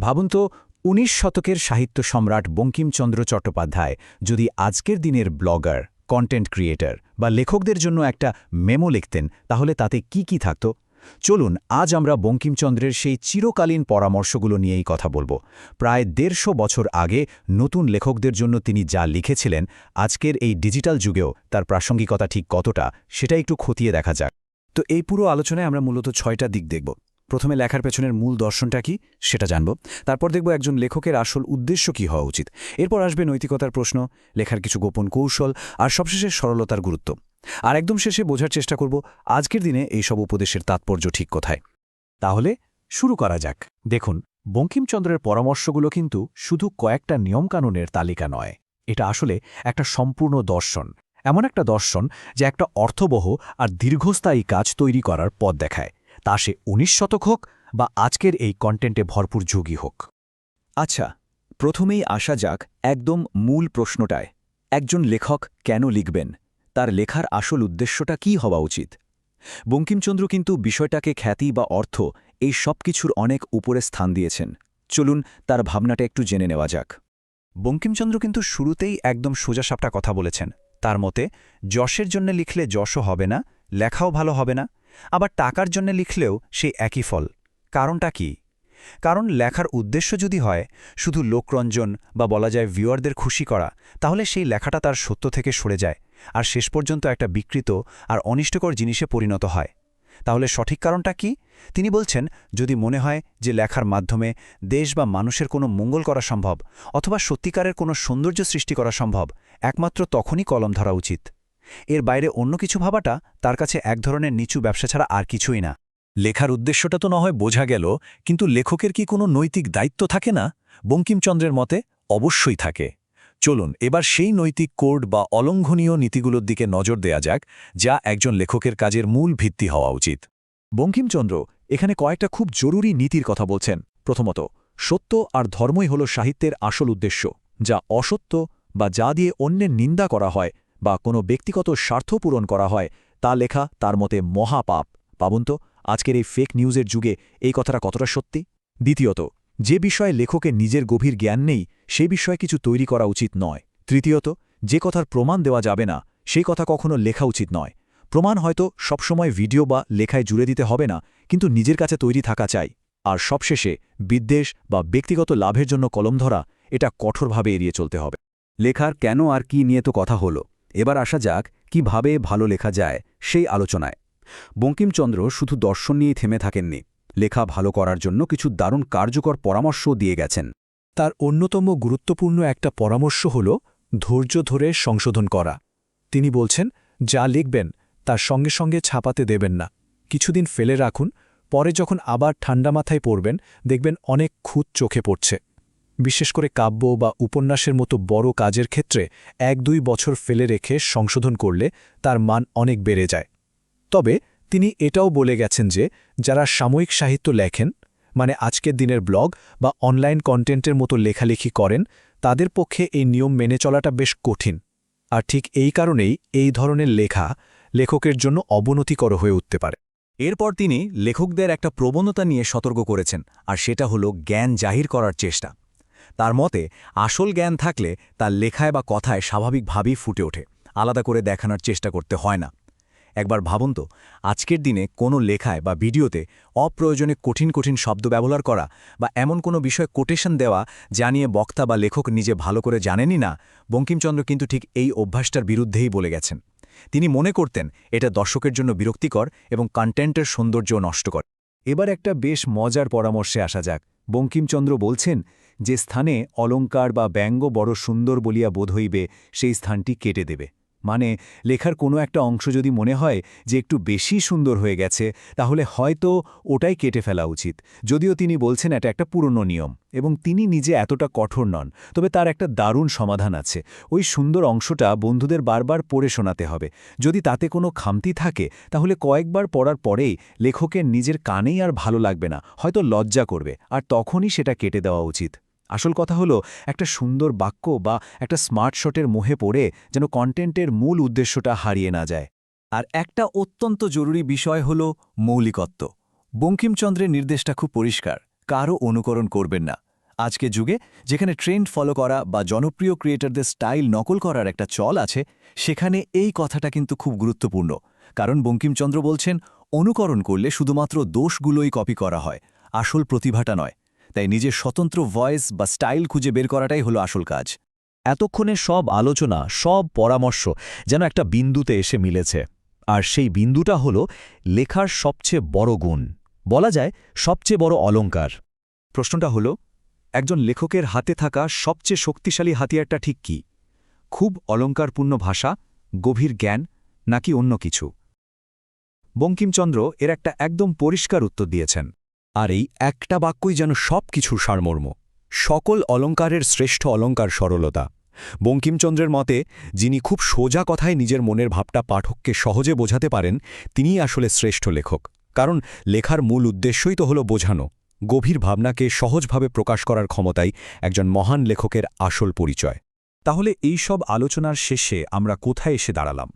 ভাবুন তো ১৯ শতকের সাহিত্য সম্রাট বঙ্কিমচন্দ্র চট্টোপাধ্যায় যদি আজকের দিনের ব্লগার, কন্টেন্ট ক্রিয়েটর বা লেখকদের জন্য একটা মেমো লিখতেন, তাহলে তাতে কি থাকত? চলুন আজ আমরা বঙ্কিমচন্দ্রের সেই চিরকালীন পরামর্শগুলো নিয়েই কথা বলবো। প্রায় ১৫০ বছর আগে নতুন লেখকদের জন্য তিনি যা লিখেছিলেন, আজকের এই ডিজিটাল যুগেও তার প্রাসঙ্গিকতা ঠিক কতটা, সেটা একটু খতিয়ে দেখা যাক। তো এই পুরো আলোচনায় আমরা মূলত ৬টা দিক দেখব। প্রথমে লেখার পেছনের মূল দর্শনটা কি সেটা জানব, তারপর দেখব একজন লেখকের আসল উদ্দেশ্য কি হওয়া উচিত, এরপর আসবে নৈতিকতার প্রশ্ন, লেখার কিছু গোপন কৌশল, আর সবশেষে সরলতার গুরুত্ব। আর একদম শেষে বোঝার চেষ্টা করব আজকের দিনে এই সব উপদেশের তাৎপর্য ঠিক কোথায়। তাহলে শুরু করা যাক। দেখুন, বঙ্কিমচন্দ্রের পরামর্শগুলো কিন্তু শুধু কয়েকটা নিয়মকানুনের তালিকা নয়, এটা আসলে একটা সম্পূর্ণ দর্শন। এমন একটা দর্শন যে একটা অর্থবহ আর দীর্ঘস্থায়ী কাজ তৈরি করার পথ দেখায়, তা সে ১৯ শতক হোক বা আজকের এই কন্টেন্টে ভরপুর যুগই হোক। আচ্ছা, প্রথমেই আসা যাক একদম মূল প্রশ্নটায়। একজন লেখক কেন লিখবেন? তার লেখার আসল উদ্দেশ্যটা কী হওয়া উচিত? বঙ্কিমচন্দ্র কিন্তু বিষয়টাকে খ্যাতি বা অর্থ এই সব কিছুর অনেক উপরে স্থান দিয়েছেন। চলুন তার ভাবনাটা একটু জেনে নেওয়া যাক। বঙ্কিমচন্দ্র কিন্তু শুরুতেই একদম সোজাসাপটা কথা বলেছেন। তার মতে, যশের জন্য লিখলে যশও হবে না, লেখাও ভালো হবে না, আবার টাকার জন্য লিখলেও সেই একই ফল। কারণটা কি? কারণ লেখার উদ্দেশ্য যদি হয় শুধু লোকরঞ্জন বা বলা যায় ভিউয়ারদের খুশি করা, তাহলে সেই লেখাটা তার সত্য থেকে সরে যায় আর শেষ পর্যন্ত একটা বিকৃত আর অনিষ্টকর জিনিসে পরিণত হয়। তাহলে সঠিক কারণটা কি? তিনি বলছেন, যদি মনে হয় যে লেখার মাধ্যমে দেশ বা মানুষের কোনো মঙ্গল করা সম্ভব অথবা সত্যিকারের কোনো সৌন্দর্য সৃষ্টি করা সম্ভব, একমাত্র তখনই কলম ধরা উচিত। এর বাইরে অন্য কিছু ভাবাটা তার কাছে এক ধরনের নিচু ব্যবসা ছাড়া আর কিছুই না। লেখার উদ্দেশ্যটা তো না হয় বোঝা গেল, কিন্তু লেখকের কি কোনো নৈতিক দায়িত্ব থাকে না? বঙ্কিমচন্দ্রের মতে অবশ্যই থাকে। চলুন এবার সেই নৈতিক কোড বা অলঙ্ঘনীয় নীতিগুলোর দিকে নজর দেয়া যাক, যা একজন লেখকের কাজের মূল ভিত্তি হওয়া উচিত। বঙ্কিমচন্দ্র এখানে কয়েকটা খুব জরুরি নীতির কথা বলছেন। প্রথমত, সত্য আর ধর্মই হল সাহিত্যের আসল উদ্দেশ্য। যা অসত্য বা যা দিয়ে অন্যের নিন্দা করা হয় বা কোনো ব্যক্তিগত স্বার্থ পূরণ করা হয়, তা লেখা তার মতে মহাপাপ। ভাবুন তো, আজকের এই ফেক নিউজের যুগে এই কথাটা কতটা সত্যি। দ্বিতীয়ত, যে বিষয়ে লেখকের নিজের গভীর জ্ঞান নেই, সে বিষয়ে কিছু তৈরি করা উচিত নয়। তৃতীয়ত, যে কথার প্রমাণ দেওয়া যাবে না, সেই কথা কখনো লেখা উচিত নয়। প্রমাণ হয়তো সবসময় ভিডিও বা লেখায় জুড়ে দিতে হবে না, কিন্তু নিজের কাছে তৈরি থাকা চাই। আর সবশেষে, বিদ্বেষ বা ব্যক্তিগত লাভের জন্য কলম ধরা, এটা কঠোরভাবে এড়িয়ে চলতে হবে। লেখার কেন আর কি নিয়ে তো কথা হলো, এবার আসা যাক কিভাবে ভালো লেখা যায় সেই আলোচনায়। বঙ্কিমচন্দ্র শুধু দর্শন নিয়েই থেমে থাকেননি, লেখা ভালো করার জন্য কিছু দারুণ কার্যকর পরামর্শও দিয়ে গেছেন। তার অন্যতম গুরুত্বপূর্ণ একটা পরামর্শ হল ধৈর্য ধরে সংশোধন করা। তিনি বলছেন, যা লিখবেন তার সঙ্গে সঙ্গে ছাপাতে দেবেন না, কিছুদিন ফেলে রাখুন, পরে যখন আবার ঠান্ডা মাথায় পড়বেন দেখবেন অনেক খুঁত চোখে পড়ছে। বিশেষ করে কাব্য বা উপন্যাসের মতো বড় কাজের ক্ষেত্রে ১-২ বছর ফেলে রেখে সংশোধন করলে তার মান অনেক বেড়ে যায়। তবে তিনি এটাও বলে গেছেন যে যারা সাময়িক সাহিত্য লেখেন, মানে আজকের দিনের ব্লগ বা অনলাইন কন্টেন্টের মতো লেখালেখি করেন, তাদের পক্ষে এই নিয়ম মেনে চলাটা বেশ কঠিন। আর ঠিক এই কারণেই এই ধরনের লেখা লেখকের জন্য অবনতিকর হয়ে উঠতে পারে। এরপর তিনি লেখকদের একটা প্রবণতা নিয়ে সতর্ক করেছেন, আর সেটা হলো জ্ঞান জাহির করার চেষ্টা। তার মতে, আসল জ্ঞান থাকলে তার লেখায় বা কথায় স্বাভাবিকভাবেই ফুটে ওঠে, আলাদা করে দেখানোর চেষ্টা করতে হয় না। একবার ভাবুন তো, আজকের দিনে কোনো লেখায় বা ভিডিওতে অপ্রয়োজনে কঠিন কঠিন শব্দ ব্যবহার করা বা এমন কোনো বিষয় কোটেশন দেওয়া যা নিয়ে বক্তা বা লেখক নিজে ভালো করে জানেনই না, বঙ্কিমচন্দ্র কিন্তু ঠিক এই অভ্যাসটার বিরুদ্ধেই বলে গেছেন। তিনি মনে করতেন এটা দর্শকের জন্য বিরক্তিকর এবং কন্টেন্টের সৌন্দর্য নষ্ট করে। এবার একটা বেশ মজার পরামর্শে আসা যাক। বঙ্কিমচন্দ্র বলছেন, যে স্থানে অলঙ্কার বা ব্যঙ্গ বড় সুন্দর বলিয়া বোধ হইবে, সেই স্থানটি কেটে দেবে। মানে, লেখার কোনো একটা অংশ যদি মনে হয় যে একটু বেশি সুন্দর হয়ে গেছে, তাহলে হয়তো ওটাই কেটে ফেলা উচিত। যদিও তিনি বলছেন এটা একটা পুরনো নিয়ম এবং তিনি নিজে এতটা কঠোর নন, তবে তার একটা দারুণ সমাধান আছে। ওই সুন্দর অংশটা বন্ধুদের বারবার পড়ে শোনাতে হবে। যদি তাতে কোনো খামতি থাকে, তাহলে কয়েকবার পড়ার পরেই লেখকের নিজের কানেই আর ভালো লাগবে না, হয়তো লজ্জা করবে, আর তখনই সেটা কেটে দেওয়া উচিত। আসল কথা হলো, একটা সুন্দর বাক্য বা একটা স্মার্ট শটের মোহে পড়ে যেন কন্টেন্টের মূল উদ্দেশ্যটা হারিয়ে না যায়। আর একটা অত্যন্ত জরুরি বিষয় হল মৌলিকত্ব। বঙ্কিমচন্দ্রের নির্দেশটা খুব পরিষ্কার, কারও অনুকরণ করবেন না, আজকের যুগে যেখানে ট্রেন্ড ফলো করা বা জনপ্রিয় ক্রিয়েটরদের স্টাইল নকল করার একটা চল আছে, সেখানে এই কথাটা কিন্তু খুব গুরুত্বপূর্ণ। কারণ বঙ্কিমচন্দ্র বলছেন, অনুকরণ করলে শুধুমাত্র দোষগুলোই কপি করা হয়, আসল প্রতিভাটা নয়। তাই নিজের স্বতন্ত্র ভয়েস বা স্টাইল খুঁজে বের করাটাই হলো আসল কাজ। এতক্ষণে সব আলোচনা, সব পরামর্শ যেন একটা বিন্দুতে এসে মিলেছে। আর সেই বিন্দুটা হলো লেখার সবচেয়ে বড় গুণ, বলা যায় সবচেয়ে বড় অলংকার। প্রশ্নটা হলো, একজন লেখকের হাতে থাকা সবচেয়ে শক্তিশালী হাতিয়ারটা ঠিক কি? খুব অলংকারপূর্ণ ভাষা, গভীর জ্ঞান, নাকি অন্য কিছু? বঙ্কিমচন্দ্র এর একটা একদম পরিষ্কার উত্তর দিয়েছেন। আর এই একটা বাক্যই যেন সব কিছুর সারমর্ম। সকল অলংকারের শ্রেষ্ঠ অলংকার সরলতা। বঙ্কিমচন্দ্রের মতে যিনি খুব সোজা কথায় নিজের মনের ভাবটা পাঠককে সহজে বোঝাতে পারেন, তিনিই আসলে শ্রেষ্ঠ লেখক। কারণ লেখার মূল উদ্দেশ্যই তো হলো বোঝানো। গভীর ভাবনাকে সহজভাবে প্রকাশ করার ক্ষমতাই একজন মহান লেখকের আসল পরিচয়। তাহলে এই সব আলোচনার শেষে আমরা কোথায় এসে দাঁড়ালাম?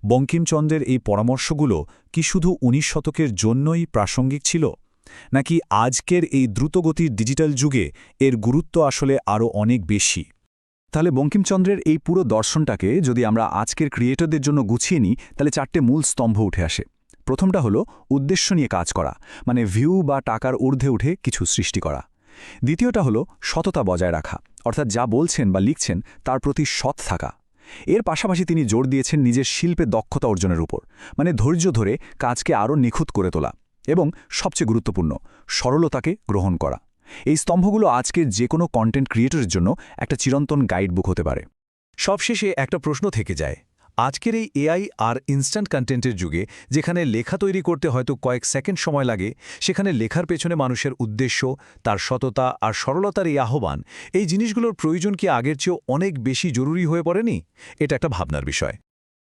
বঙ্কিমচন্দ্রের এই পরামর্শগুলো কি শুধু ১৯ শতকের জন্যই প্রাসঙ্গিক ছিল, নাকি আজকের এই দ্রুতগতির ডিজিটাল যুগে এর গুরুত্ব আসলে আরও অনেক বেশি? তাহলে বঙ্কিমচন্দ্রের এই পুরো দর্শনটাকে যদি আমরা আজকের ক্রিয়েটরদের জন্য গুছিয়ে নিই, তাহলে 4টে মূল স্তম্ভ উঠে আসে। প্রথমটা হলো উদ্দেশ্য নিয়ে কাজ করা, মানে ভিউ বা টাকার ঊর্ধ্বে উঠে কিছু সৃষ্টি করা। দ্বিতীয়টা হলো সততা বজায় রাখা, অর্থাৎ যা বলছেন বা লিখছেন তার প্রতি সৎ থাকা। এর পাশাপাশি তিনি জোর দিয়েছেন নিজের শিল্পে দক্ষতা অর্জনের উপর, মানে ধৈর্য ধরে কাজকে আরও নিখুঁত করে তোলা। এবং সবচেয়ে গুরুত্বপূর্ণ, সরলতাকে গ্রহণ করা। এই স্তম্ভগুলো আজকের যে কোনো কন্টেন্ট ক্রিয়েটরের জন্য একটা চিরন্তন গাইডবুক হতে পারে। সবশেষে একটা প্রশ্ন থেকে যায়, আজকের এই এআই আর ইনস্ট্যান্ট কন্টেন্টের যুগে যেখানে লেখা তৈরি করতে হয়তো কয়েক সেকেন্ড সময় লাগে, সেখানে লেখার পেছনে মানুষের উদ্দেশ্য, তার সততা আর সরলতার এই আহ্বান, এই জিনিসগুলোর প্রয়োজন কি আগের চেয়েও অনেক বেশি জরুরি হয়ে পড়েনি? এটা একটা ভাবনার বিষয়।